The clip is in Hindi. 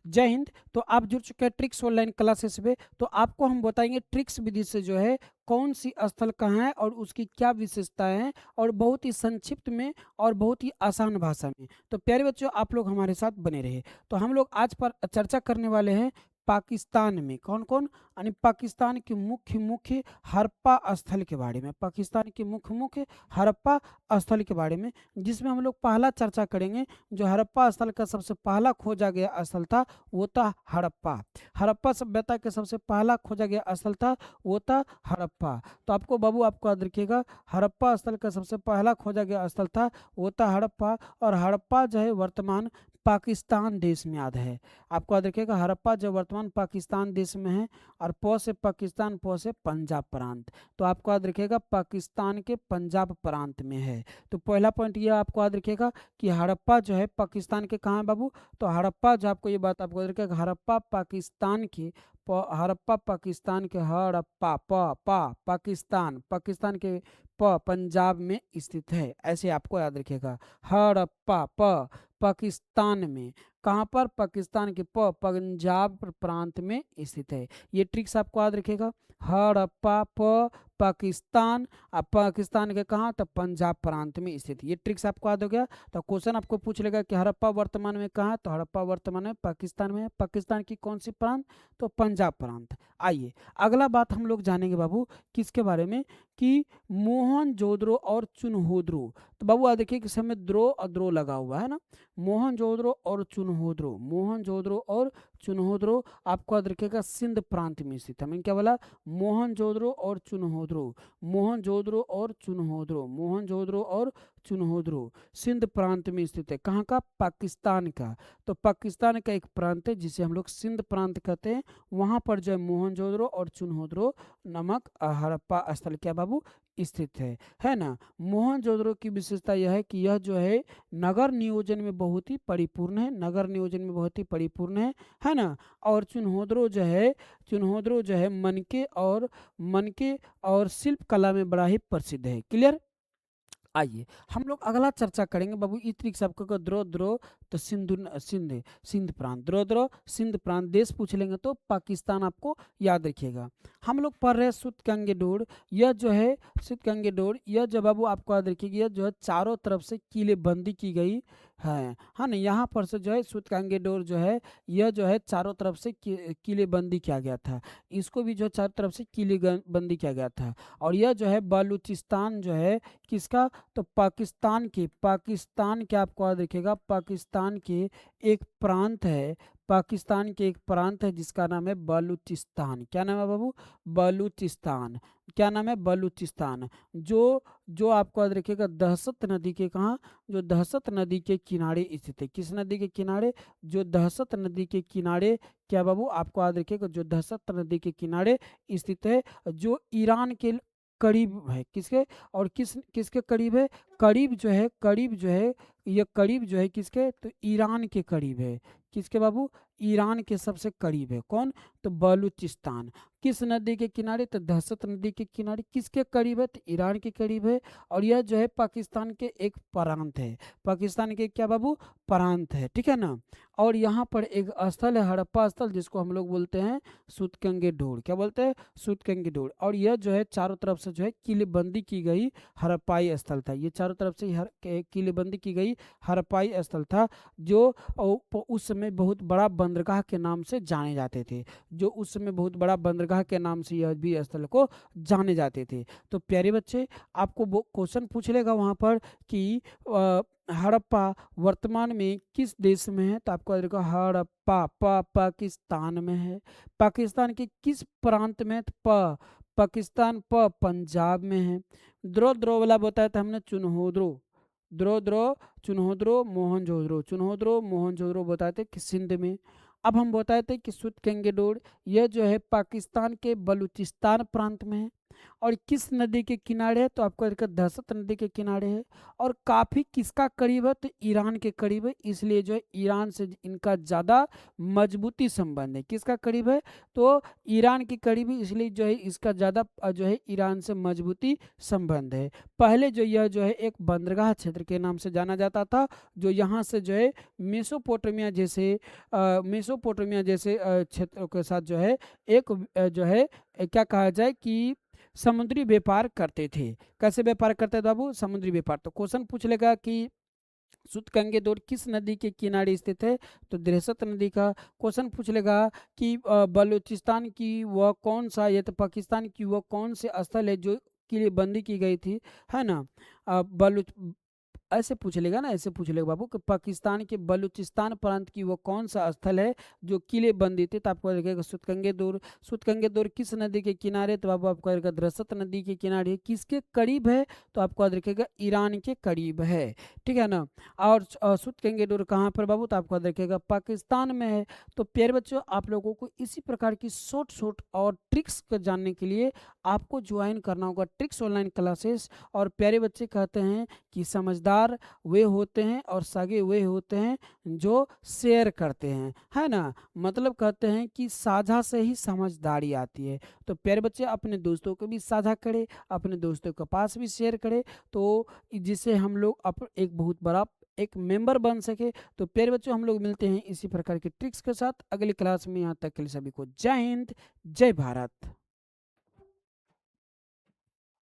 जय हिंद। तो आप जुड़ चुके हैं ट्रिक्स ऑनलाइन क्लासेस में। तो आपको हम बताएंगे ट्रिक्स विधि से जो है कौन सी स्थल कहाँ है और उसकी क्या विशेषताएं हैं, और बहुत ही संक्षिप्त में और बहुत ही आसान भाषा में। तो प्यारे बच्चों, आप लोग हमारे साथ बने रहे। तो हम लोग आज पर चर्चा करने वाले हैं पाकिस्तान में कौन कौन, यानी पाकिस्तान के मुख्य मुख्य हड़प्पा स्थल के बारे में। पाकिस्तान के मुख्य मुख्य हड़प्पा स्थल के बारे में, जिसमें हम लोग पहला चर्चा करेंगे। जो हड़प्पा स्थल का सबसे पहला खोजा गया स्थल था वो था हड़प्पा। हड़प्पा सभ्यता के सबसे पहला खोजा गया स्थल था वो था हड़प्पा। तो आपको बाबू, आपको याद रखिएगा, हड़प्पा स्थल का सबसे पहला खोजा गया स्थल था वो था हड़प्पा। और हड़प्पा जो है वर्तमान पाकिस्तान देश में याद है। आपको याद रखिएगा, हड़प्पा जो वर्तमान पाकिस्तान देश में है। और प से पाकिस्तान, प से पंजाब प्रांत। तो आपको याद रखिएगा पाकिस्तान के पंजाब प्रांत में है। तो पहला पॉइंट ये आपको याद रखिएगा कि हड़प्पा जो है पाकिस्तान के कहाँ है बाबू। तो हड़प्पा जो आपको ये बात आपको याद रखिएगा, हड़प्पा पाकिस्तान के हड़प्पा पाकिस्तान के हड़प्पा पाकिस्तान पाकिस्तान के पंजाब में स्थित है। ऐसे आपको याद रखिएगा, हड़प्पा पाकिस्तान में। कहाँ पर? पाकिस्तान के पंजाब प्रांत में स्थित है। ये ट्रिक्स आपको याद रखिएगा, हड़प्पा पाकिस्तान। अब पाकिस्तान के कहाँ? तो पंजाब प्रांत में स्थित। ये ट्रिक्स आपको याद हो गया। तो क्वेश्चन आपको पूछ लेगा कि हड़प्पा वर्तमान में कहाँ है, तो हड़प्पा वर्तमान में पाकिस्तान में है। पाकिस्तान की कौन सी प्रांत? तो पंजाब प्रांत। आइए अगला बात हम लोग जानेंगे बाबू किसके बारे में, कि मोहनजोदड़ो और चुनहोदरो। तो बाबू आ देखिए कि समय द्रो और द्रो लगा हुआ है ना। मोहनजोदड़ो और चुनहोदरो, मोहनजोदड़ो और चुनहोदरो आपको याद रखिएगा सिंध प्रांत में स्थित है। मैंने क्या बोला? मोहनजोदड़ो और चुनहोदरो, मोहनजोदड़ो और चुनहोदरो, मोहनजोदड़ो और चुनहोदरो सिंध प्रांत में स्थित है। कहाँ का? पाकिस्तान का। तो पाकिस्तान का एक प्रांत है जिसे हम लोग सिंध प्रांत कहते हैं। वहां पर जो है मोहनजोदड़ो और चुनहोदरो नामक हड़प्पा स्थल क्या बाबू स्थित है ना। मोहनजोदड़ो की विशेषता यह है कि यह जो है नगर नियोजन में बहुत ही परिपूर्ण है, नगर नियोजन में बहुत ही परिपूर्ण है ना। और चुनहोदरो जो है मनके और शिल्प कला में बड़ा ही प्रसिद्ध है। क्लियर? आइए हम लोग अगला चर्चा करेंगे बाबू ई तरीके से। आपको द्रो द्रो तो सिंध प्रांत, द्रो द्रो सिंध प्रांत देश पूछ लेंगे तो पाकिस्तान आपको याद रखिएगा। हम लोग पढ़ रहे हैं सुतगंगेडोर। यह जो है सुतगंगेडोर, यह जो बाबू आपको याद रखिएगा, यह जो है चारों तरफ से किलेबंदी की गई है। हाँ ना, यहाँ पर से जो है सुतगंगेडोर जो है, यह जो है चारों तरफ से किलेबंदी किया गया था। इसको भी जो चारों तरफ से किलेबंदी किया गया था। और यह जो है बलूचिस्तान जो है किसका? तो पाकिस्तान के आपको याद रखिएगा, पाकिस्तान के एक प्रांत है, पाकिस्तान के एक प्रांत है जिसका नाम है बलूचिस्तान। क्या नाम है बाबू? बलूचिस्तान। क्या नाम है? बलूचिस्तान। जो जो आपको याद रखिएगा दहशत नदी के कहाँ? जो दहशत नदी के किनारे स्थित है। किस नदी के किनारे? जो दहशत नदी के किनारे। क्या बाबू आपको याद रखिएगा, जो दहशत नदी के किनारे स्थित है, जो ईरान के करीब है। किसके? और किसके करीब है? करीब जो है ये करीब जो है किसके? तो ईरान के करीब है। किसके बाबू? ईरान के सबसे करीब है। कौन? तो बलूचिस्तान। किस नदी के किनारे? तो दहशत नदी के किनारे। किसके करीब है? तो ईरान के करीब है। और यह जो है पाकिस्तान के एक प्रांत है। पाकिस्तान के क्या बाबू? प्रांत है, ठीक है ना। और यहाँ पर एक स्थल है हड़प्पा स्थल, जिसको हम लोग बोलते हैं सुतगंगेडोर। क्या बोलते हैं? सुतगंगेडोर। और यह जो है चारों तरफ से जो है किलेबंदी की गई हड़प्पाई स्थल था। ये चारों तरफ से किलेबंदी की गई हड़प्पाई स्थल था, जो उस समय बहुत बड़ा बंदरगाह के नाम से जाने जाते थे। जो उस समय बहुत बड़ा बंदरगाह के नाम से यह भी स्थल को जाने जाते थे। तो प्यारे बच्चे, आपको वो क्वेश्चन पूछ लेगा वहाँ पर कि हड़प्पा वर्तमान में किस देश में है? तो आपको याद रखो हड़प्पा पाकिस्तान में है। पाकिस्तान के किस प्रांत में है? तो पाकिस्तान पंजाब में है। द्रो द्रो वाला बताया था हमने चुनहोदरो, द्रो द्रो चुनहोदरो मोहनजोदड़ो, चुनहोदरो मोहनजोदड़ो बताए थे कि सिंध में। अब हम बताए थे कि सुतगंगेडोर, यह जो है पाकिस्तान के बलूचिस्तान प्रांत में है। और किस नदी के किनारे है, तो आपका इसका दहशत नदी के किनारे है। और काफ़ी किसका करीब है, तो ईरान के करीब है, इसलिए जो है ईरान से इनका ज़्यादा मजबूती संबंध है। किसका करीब है, तो ईरान के करीब है, इसलिए जो है इसका ज़्यादा जो है ईरान से मजबूती संबंध है। पहले जो यह जो है एक बंदरगाह क्षेत्र के नाम से जाना जाता था, जो यहाँ से जो है मेसोपोटामिया जैसे क्षेत्रों के साथ जो है एक जो है क्या कहा जाए कि समुद्री व्यापार करते थे। कैसे व्यापार करते थे बाबू, समुद्री व्यापार। तो क्वेश्चन पूछ लेगा कि सुतगंगे दौर किस नदी के किनारे स्थित है, तो दहशत नदी का। क्वेश्चन पूछ लेगा कि बलूचिस्तान की वह कौन सा, या तो पाकिस्तान की वह कौन से स्थल है जो के लिए बंदी की गई थी, है ना। बलूच ऐसे पूछ लेगा ना, ऐसे पूछ लेगा बाबू कि पाकिस्तान के बलूचिस्तान प्रांत की वो कौन सा स्थल है जो किले बंदी थे, तो आपको लिखेगा सुतगंगे दौर। सुतगंगे दौर किस नदी के किनारे, तो बाबू आपको लिखेगा दरसत नदी के किनारे है। किसके करीब है, तो आपको याद रखेगा ईरान के करीब है, ठीक है ना। और सुतगंगे दौर कहाँ पर बाबू, तो आपको याद रखेगा पाकिस्तान में है। तो प्यारे बच्चों, आप लोगों को इसी प्रकार की शॉर्ट शॉर्ट और ट्रिक्स को जानने के लिए आपको ज्वाइन करना होगा ट्रिक्स ऑनलाइन क्लासेस। और प्यारे बच्चे कहते हैं कि समझदार वे होते हैं और सगे वे होते हैं जो शेयर करते हैं, है ना। मतलब कहते हैं कि साझा से ही समझदारी आती है। तो प्यारे बच्चे, अपने दोस्तों को भी साझा करें, अपने दोस्तों के पास भी शेयर करें, तो जिससे हम लोग एक बहुत बड़ा एक मेंबर बन सके। तो प्यारे बच्चों, हम लोग मिलते हैं इसी प्रकार की ट्रिक्स के साथ अगली क्लास में। यहाँ तक के लिए सभी को जय हिंद, जय भारत।